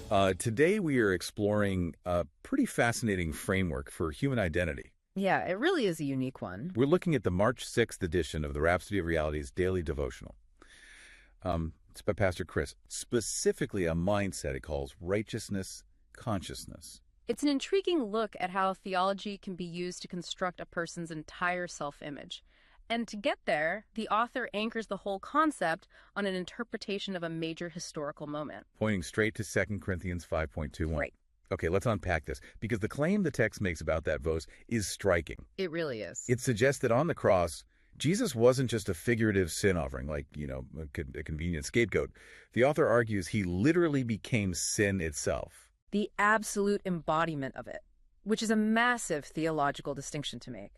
Today we are exploring a pretty fascinating framework for human identity. Yeah, it really is a unique one. We're looking at the March 6th edition of the Rhapsody of Reality's daily devotional. It's by Pastor Chris. Specifically a mindset he calls righteousness consciousness. It's an intriguing look at how theology can be used to construct a person's entire self-image. And to get there, the author anchors the whole concept on an interpretation of a major historical moment. Pointing straight to 2 Corinthians 5.21. Right. Okay, let's unpack this, because the claim the text makes about that verse is striking. It really is. It suggests that on the cross, Jesus wasn't just a figurative sin offering, like, a convenient scapegoat. The author argues he literally became sin itself. The absolute embodiment of it, which is a massive theological distinction to make.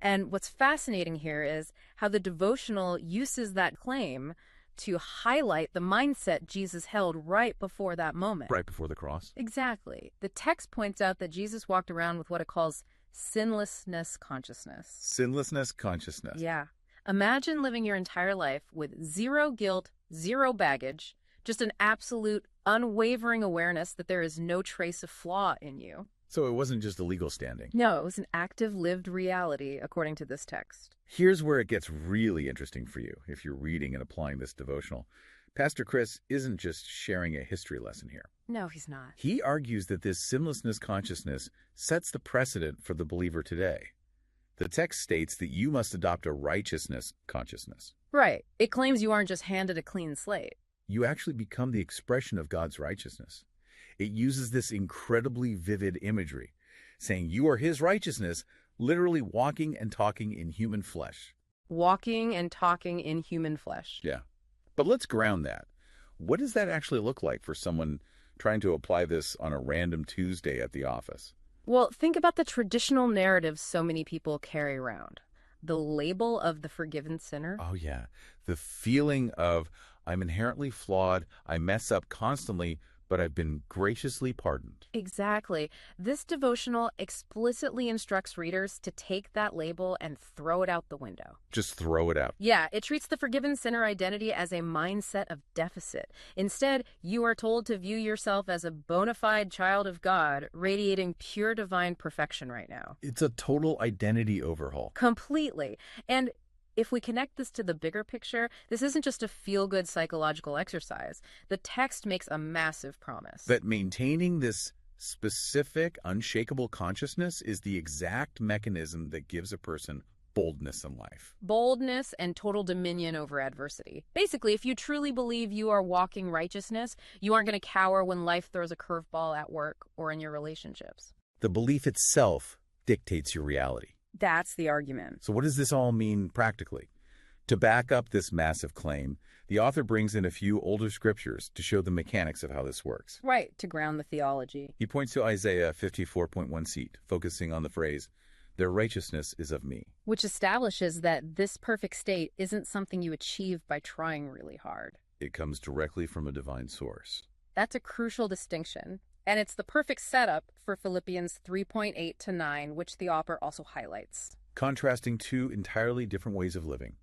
And what's fascinating here is how the devotional uses that claim to highlight the mindset Jesus held right before that moment. Right before the cross. Exactly. The text points out that Jesus walked around with what it calls sinlessness consciousness. Sinlessness consciousness. Yeah. Imagine living your entire life with zero guilt, zero baggage, just an absolute, unwavering awareness that there is no trace of flaw in you. So it wasn't just a legal standing. No, it was an active, lived reality, according to this text. Here's where it gets really interesting for you if you're reading and applying this devotional. Pastor Chris isn't just sharing a history lesson here. No, he's not. He argues that this sinlessness consciousness sets the precedent for the believer today. The text states that you must adopt a righteousness consciousness. Right. It claims you aren't just handed a clean slate. You actually become the expression of God's righteousness. It uses this incredibly vivid imagery, saying you are his righteousness, literally walking and talking in human flesh. Walking and talking in human flesh. Yeah. But let's ground that. What does that actually look like for someone trying to apply this on a random Tuesday at the office? Well, think about the traditional narratives so many people carry around. The label of the forgiven sinner. Oh, yeah. The feeling of I'm inherently flawed, I mess up constantly, but I've been graciously pardoned. Exactly. This devotional explicitly instructs readers to take that label and throw it out the window. Just throw it out. Yeah, it treats the forgiven sinner identity as a mindset of deficit. Instead, you are told to view yourself as a bona fide child of God, radiating pure divine perfection right now. It's a total identity overhaul. Completely. And if we connect this to the bigger picture, this isn't just a feel-good psychological exercise. The text makes a massive promise. That maintaining this specific, unshakable consciousness is the exact mechanism that gives a person boldness in life. Boldness and total dominion over adversity. Basically, if you truly believe you are walking righteousness, you aren't going to cower when life throws a curveball at work or in your relationships. The belief itself dictates your reality. That's the argument. So what does this all mean practically? To back up this massive claim, the author brings in a few older scriptures to show the mechanics of how this works. Right, to ground the theology. He points to Isaiah 54.1, focusing on the phrase, "Their righteousness is of me," which establishes that this perfect state isn't something you achieve by trying really hard. It comes directly from a divine source. That's a crucial distinction. And it's the perfect setup for Philippians 3.8 to 9, which the author also highlights. Contrasting two entirely different ways of living.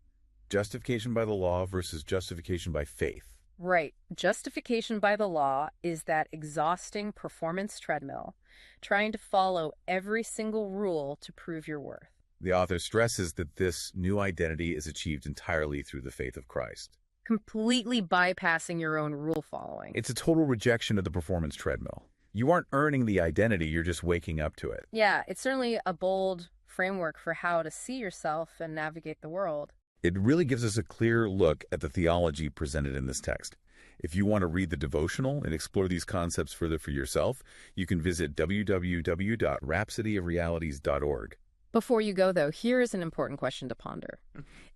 Justification by the law versus justification by faith. Right. Justification by the law is that exhausting performance treadmill, trying to follow every single rule to prove your worth. The author stresses that this new identity is achieved entirely through the faith of Christ. Completely bypassing your own rule following. It's a total rejection of the performance treadmill. You aren't earning the identity, you're just waking up to it. Yeah, it's certainly a bold framework for how to see yourself and navigate the world. It really gives us a clear look at the theology presented in this text. If you want to read the devotional and explore these concepts further for yourself, you can visit www.rhapsodyofrealities.org. Before you go, though, here is an important question to ponder.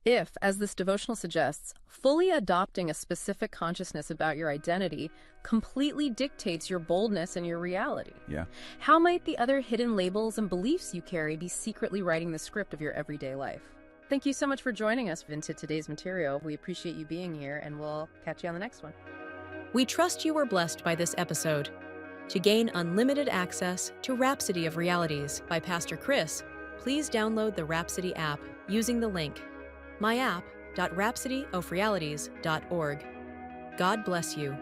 If, as this devotional suggests, fully adopting a specific consciousness about your identity completely dictates your boldness and your reality, how might the other hidden labels and beliefs you carry be secretly writing the script of your everyday life? Thank you so much for joining us into today's material. We appreciate you being here, and we'll catch you on the next one. We trust you were blessed by this episode. To gain unlimited access to Rhapsody of Realities by Pastor Chris, please download the Rhapsody app using the link myapp.rhapsodyofrealities.org. God bless you.